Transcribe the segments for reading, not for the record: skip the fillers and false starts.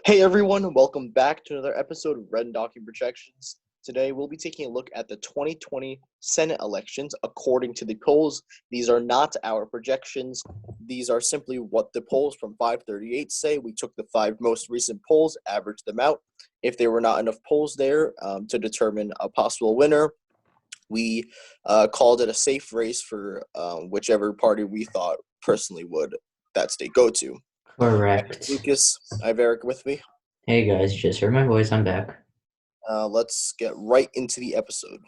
Hey everyone, welcome back to another episode of Red Docking Projections. Today we'll be taking a look at the 2020 Senate elections according to the polls. These are not our projections. These are simply what the polls from 538 say. We took the 5 most recent polls, averaged them out. If there were not enough polls there to determine a possible winner, we called it a safe race for whichever party we thought personally would that state go to. Correct. Lucas, I have Eric with me. Hey guys, just heard my voice. I'm back. Let's get right into the episode.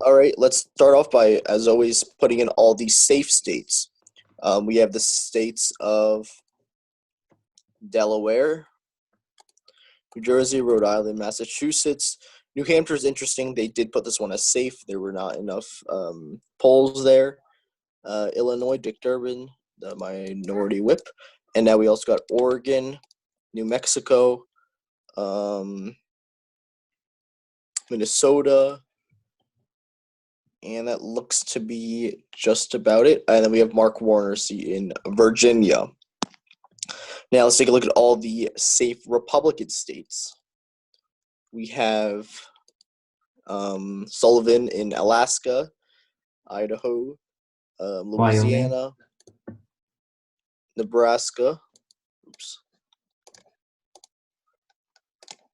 All right, let's start off by, as always, putting in all the safe states. We have the states of Delaware, New Jersey, Rhode Island, Massachusetts. New Hampshire is interesting. They did put this one as safe. There were not enough polls there. Illinois, Dick Durbin, the minority whip. And now we also got Oregon, New Mexico, Minnesota, and that looks to be just about it. And then we have Mark Warner's seat in Virginia. Now let's take a look at all the safe Republican states. We have Sullivan in Alaska, Idaho, Louisiana, Nebraska.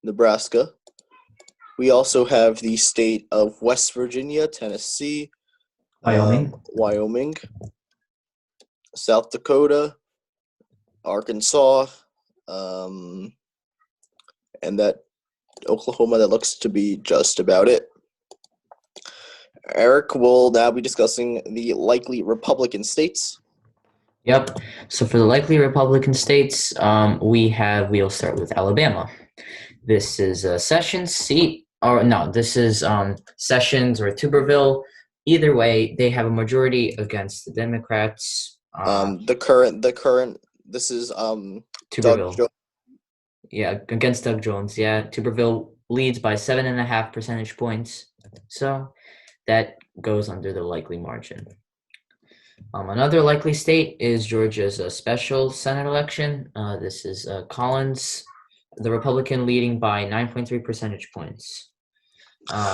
Nebraska. We also have the state of West Virginia, Tennessee, Wyoming, South Dakota, Arkansas, and that Oklahoma. That looks to be just about it. Eric will now be discussing the likely Republican states. Yep. So for the likely Republican states, we'll start with Alabama. This is a Sessions seat, or no, this is Sessions or Tuberville. Either way, they have a majority against the Democrats. The current. This is Tuberville. Doug Jones. Yeah, against Doug Jones. Yeah, Tuberville leads by 7.5 percentage points. So that goes under the likely margin. Another likely state is Georgia's special Senate election. This is Collins, the Republican, leading by 9.3 percentage points.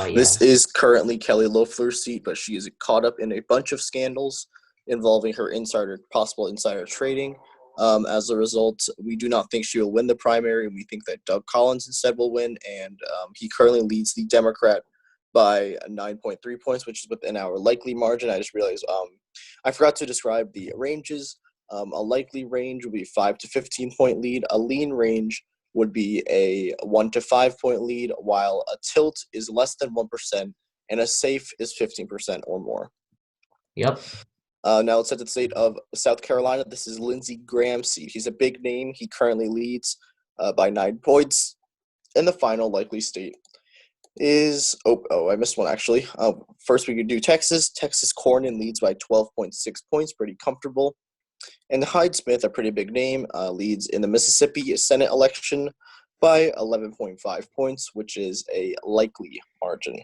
This is currently Kelly Loeffler's seat, but she is caught up in a bunch of scandals involving her possible insider trading. As a result, we do not think she will win the primary, and we think that Doug Collins instead will win, and he currently leads the Democrat by 9.3 points, which is within our likely margin. I just realized I forgot to describe the ranges. A likely range would be 5 to 15 point lead. A lean range would be a 1 to 5 point lead, while a tilt is less than 1%, and a safe is 15% or more. Yep. Now let's head to the state of South Carolina. This is Lindsey Graham's seat. He's a big name. He currently leads by 9 points. And the final likely state is I missed one actually. First we could do Texas. Texas Cornyn leads by 12.6 points, pretty comfortable. And Hyde Smith, a pretty big name, leads in the Mississippi Senate election by 11.5 points, which is a likely margin.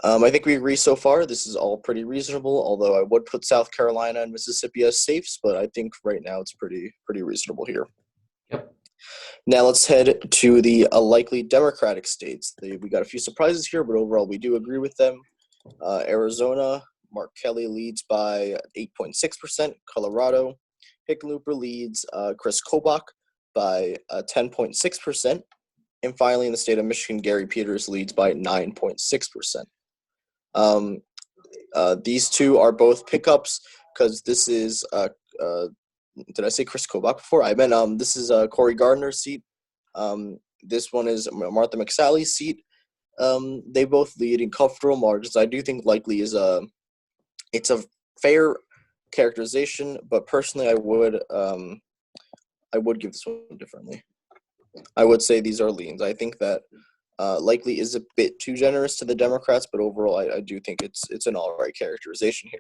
I think we agree so far. This is all pretty reasonable, although I would put South Carolina and Mississippi as safes, but I think right now it's pretty reasonable here. Yep. Now let's head to the likely Democratic states. We got a few surprises here, but overall we do agree with them. Arizona, Mark Kelly leads by 8.6%. Colorado, Hickenlooper leads Chris Kobach by 10.6%. And finally, in the state of Michigan, Gary Peters leads by 9.6%. These two are both pickups because this is did I say Chris Kobach before? I meant this is Cory Gardner's seat. This one is Martha McSally's seat. They both lead in comfortable margins. I do think likely is it's a fair characterization, but personally I would give this one differently. I would say these are leans. I think that likely is a bit too generous to the Democrats, but overall I do think it's an all right characterization here.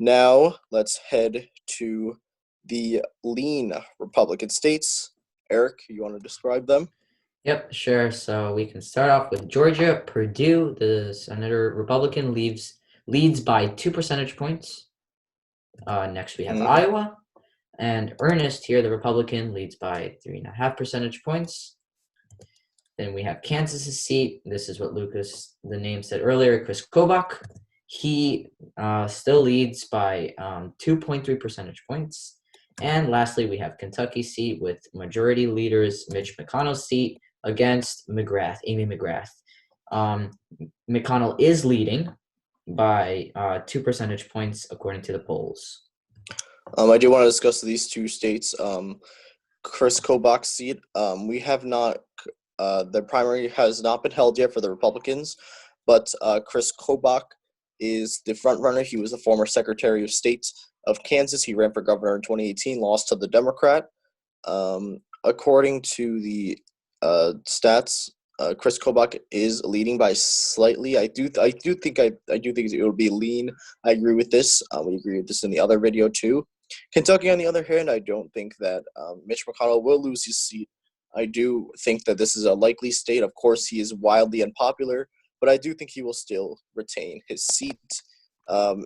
Now let's head to the lean Republican states. Eric, you want to describe them? Yep, sure. So we can start off with Georgia. Purdue, the senator Republican, leads by 2 percentage points. Next, we have Mhm. Iowa, and Ernest here, the Republican, leads by 3.5 percentage points. Then we have Kansas's seat. This is what Lucas, the name said earlier, Chris Kobach. He still leads by 2.3 percentage points. And lastly, we have Kentucky's seat with majority leaders Mitch McConnell's seat against Amy McGrath. McConnell is leading by 2 percentage points according to the polls. I do want to discuss these two states. Chris Kobach's seat. We have not. The primary has not been held yet for the Republicans, but Chris Kobach is the front runner. He was the former Secretary of State of Kansas. He ran for governor in 2018, lost to the Democrat. According to the stats, Chris Kobach is leading by slightly. I do think it will be lean. I agree with this. We agree with this in the other video too. Kentucky, on the other hand, I don't think that Mitch McConnell will lose his seat. I do think that this is a likely state. Of course, he is wildly unpopular, but I do think he will still retain his seat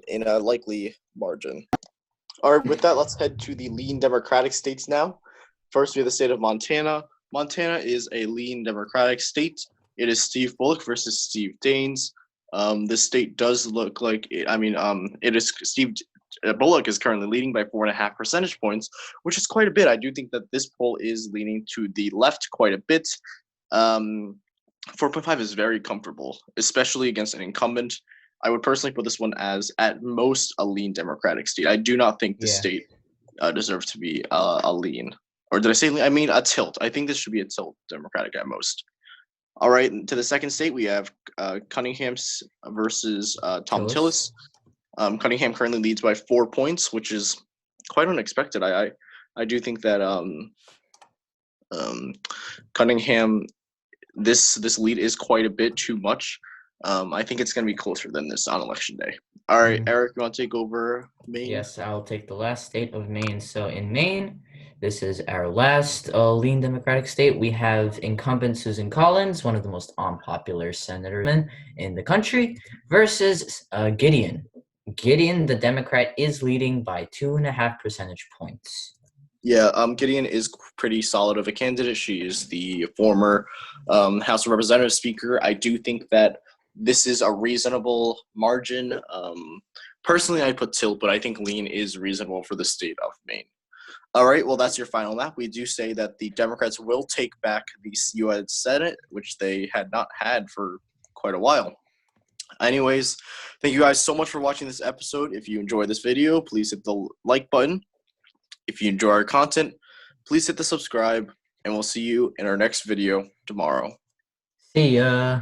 in a likely margin. All right, with that, let's head to the lean Democratic states now. First, we have the state of Montana. Montana is a lean Democratic state. It is Steve Bullock versus Steve Daines. This state does look like it is Steve Bullock is currently leading by 4.5 percentage points, which is quite a bit. I do think that this poll is leaning to the left quite a bit. 4.5 is very comfortable, especially against an incumbent. I would personally put this one as, at most, a lean Democratic state. I do not think the state deserves to be a lean. Or did I say lean? I mean a tilt. I think this should be a tilt Democratic at most. All right, to the second state, we have Cunningham versus Tom Tillis. Cunningham currently leads by 4 points, which is quite unexpected. I do think that Cunningham, this lead is quite a bit too much. I think it's going to be closer than this on election day. All right, Eric, you want to take over Maine? Yes, I'll take the last state of Maine. So in Maine, this is our last lean Democratic state. We have incumbent Susan Collins, one of the most unpopular senators in the country, versus Gideon. Gideon, the Democrat, is leading by 2.5 percentage points. Yeah, Gideon is pretty solid of a candidate. She is the former House of Representatives Speaker. I do think that this is a reasonable margin. Personally, I put tilt, but I think lean is reasonable for the state of Maine. All right, well, that's your final map. We do say that the Democrats will take back the U.S. Senate, which they had not had for quite a while. Anyways, thank you guys so much for watching this episode. If you enjoyed this video, please hit the like button. If you enjoy our content, please hit the subscribe, and we'll see you in our next video tomorrow. See ya.